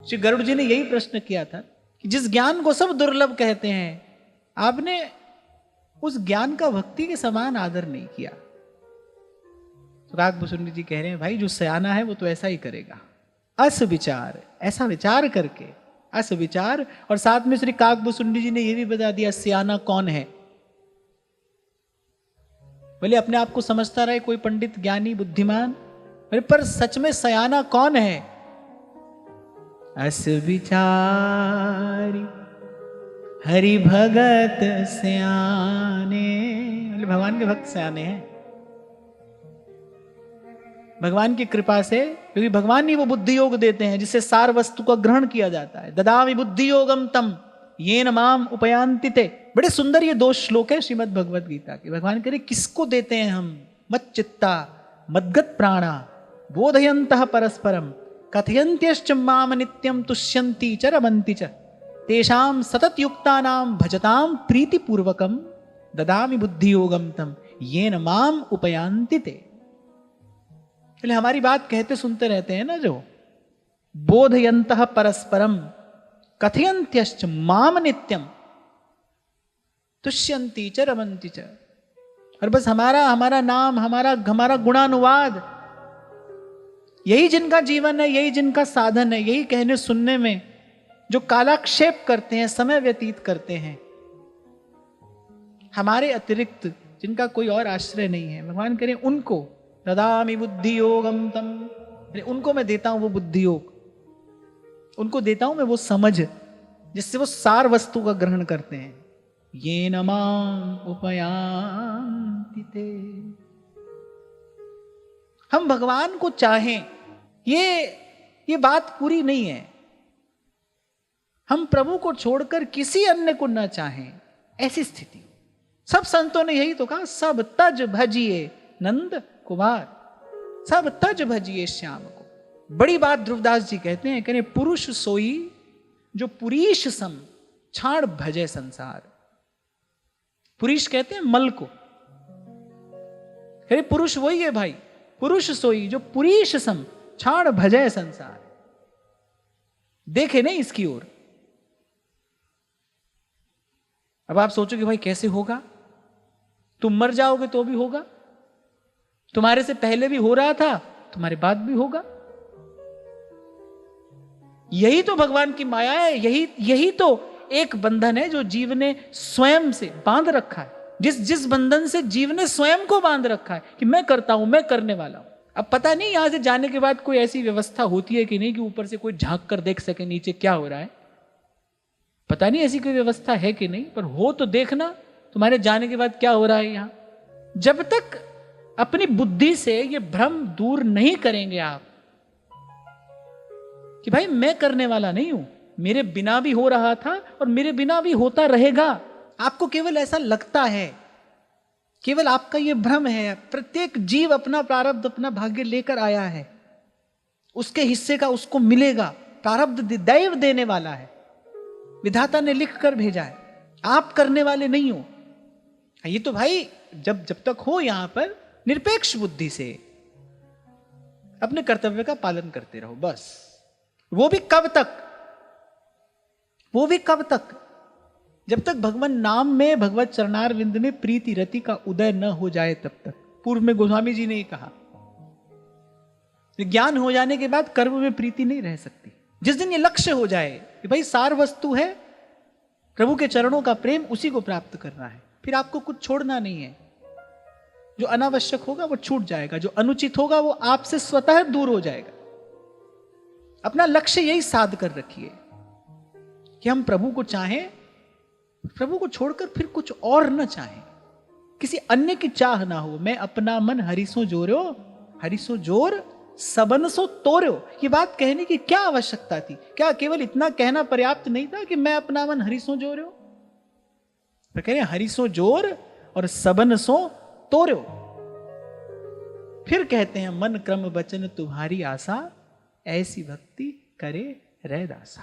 श्री गरुड़ जी ने यही प्रश्न किया था कि जिस ज्ञान को सब दुर्लभ कहते हैं, आपने उस ज्ञान का भक्ति के समान आदर नहीं किया। तो काकभूषुंडी जी कह रहे हैं, भाई जो सयाना है वो तो ऐसा ही करेगा, अस विचार, ऐसा विचार करके, अस विचार। और साथ में श्री काकभूषुंडी जी ने यह भी बता दिया सयाना कौन है। बोले अपने आप को समझता रहे कोई पंडित ज्ञानी बुद्धिमान, बोले पर सच में सयाना कौन है? अस विचारी हरि भगत सयाने। बोले भगवान के भक्त सयाने हैं, भगवान की कृपा से, क्योंकि भगवान ही वो बुद्धि योग देते हैं जिससे सार वस्तु का ग्रहण किया जाता है। ददामि बुद्धि योगम तम येन माम उपयांति ते। बड़े सुंदर ये 2 श्लोक है श्रीमद् भगवद गीता के। भगवान कह रहे किसको देते हैं हम? मत चित्ता मद्गत प्राणा बोधयन्तः परस्परम कथयन्त्यश्च माम नित्यम तुष्यन्ति च रमन्ति च तेषां सतत युक्तानां भजतां प्रीतिपूर्वकम ददामि बुद्धि योगम तम येन माम उपयांति ते। पहले हमारी बात कहते सुनते रहते हैं ना, जो बोधयन्तः परस्परम कथयन्त्यश्च माम नित्यम तुष्यन्ति च रमन्ति च। और बस हमारा नाम, हमारा गुणानुवाद, यही जिनका जीवन है, यही जिनका साधन है, यही कहने सुनने में जो कालाक्षेप करते हैं, समय व्यतीत करते हैं, हमारे अतिरिक्त जिनका कोई और आश्रय नहीं है, भगवान करें उनको ददामि बुद्धि योगम तम, उनको मैं देता हूं वो बुद्धि योग, उनको देता हूं मैं वो समझ जिससे वो सार वस्तु का ग्रहण करते हैं। ये नमाम उपयांति ते। हम भगवान को चाहें, ये बात पूरी नहीं है। हम प्रभु को छोड़कर किसी अन्य को न चाहें, ऐसी स्थिति। सब संतों ने यही तो कहा, सब तज भजिए नंद कुमार, सब तज भजिए श्याम को। बड़ी बात ध्रुवदास जी कहते हैं, कहने पुरुष सोई जो पुरीश सम छाड़ भजे संसार। पुरुष कहते हैं मल को, कहने पुरुष वही है भाई, पुरुष सोई जो पुरीश सम छाड़ भजे संसार। देखे नहीं इसकी ओर। अब आप सोचोगे भाई कैसे होगा? तुम मर जाओगे तो भी होगा, तुम्हारे से पहले भी हो रहा था, तुम्हारे बाद भी होगा। यही तो भगवान की माया है, यही तो एक बंधन है जो जीव ने स्वयं से बांध रखा है। जिस बंधन से जीव ने स्वयं को बांध रखा है कि मैं करता हूं, मैं करने वाला हूं। अब पता नहीं यहां से जाने के बाद कोई ऐसी व्यवस्था होती है कि नहीं कि ऊपर से कोई झांक कर देख सके नीचे क्या हो रहा है। पता नहीं ऐसी कोई व्यवस्था है कि नहीं, पर हो तो देखना तुम्हारे जाने के बाद क्या हो रहा है यहां। जब तक अपनी बुद्धि से ये भ्रम दूर नहीं करेंगे आप कि भाई मैं करने वाला नहीं हूं, मेरे बिना भी हो रहा था और मेरे बिना भी होता रहेगा, आपको केवल ऐसा लगता है, केवल आपका ये भ्रम है। प्रत्येक जीव अपना प्रारब्ध, अपना भाग्य लेकर आया है, उसके हिस्से का उसको मिलेगा। प्रारब्ध दैव देने वाला है, विधाता ने लिख कर भेजा है, आप करने वाले नहीं हो। ये तो भाई जब तक हो यहां पर निरपेक्ष बुद्धि से अपने कर्तव्य का पालन करते रहो बस। वो भी कब तक? वो भी कब तक? जब तक भगवान नाम में, भगवत चरणार विंद में प्रीति रति का उदय न हो जाए तब तक। पूर्व में गोस्वामी जी ने ही कहा, ज्ञान हो जाने के बाद कर्म में प्रीति नहीं रह सकती। जिस दिन ये लक्ष्य हो जाए कि भाई सार वस्तु है प्रभु के चरणों का प्रेम, उसी को प्राप्त करना है, फिर आपको कुछ छोड़ना नहीं है। जो अनावश्यक होगा वो छूट जाएगा, जो अनुचित होगा वो आपसे स्वतः दूर हो जाएगा। अपना लक्ष्य यही साध कर रखिए कि हम प्रभु को चाहें, प्रभु को छोड़कर फिर कुछ और न चाहें, किसी अन्य की चाह ना हो। मैं अपना मन हरिसो जोरो, हरिसो जोर सबन सो तोरो। ये बात कहने की क्या आवश्यकता थी? क्या केवल इतना कहना पर्याप्त नहीं था कि मैं अपना मन हरिसो जोरो? तो कह रहे हरिसो जोर और सबन सो तोरो। फिर कहते हैं मन क्रम वचन तुम्हारी आशा, ऐसी भक्ति करे रह दासा।